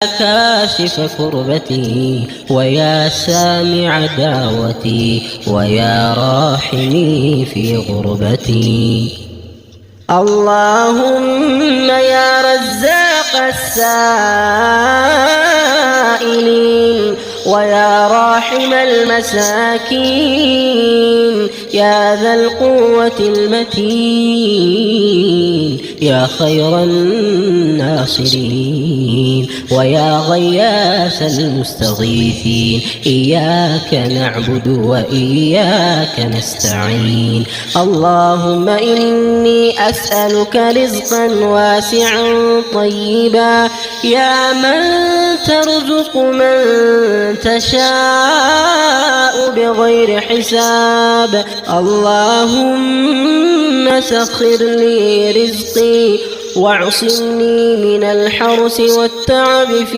كاشف كربتي ويا سامع دعوتي ويا راحمي في غربتي. اللهم يا رزاق السائلين ويا راحم المساكين يا ذا القوة المتين يا خير الناصرين ويا غياث المستغيثين. إياك نعبد وإياك نستعين. اللهم إني أسألك رزقا واسعا طيبا يا من ترزق من تشاء بغير حساب. اللهم سخر لي رزقي واعصمني من الحرث والتعب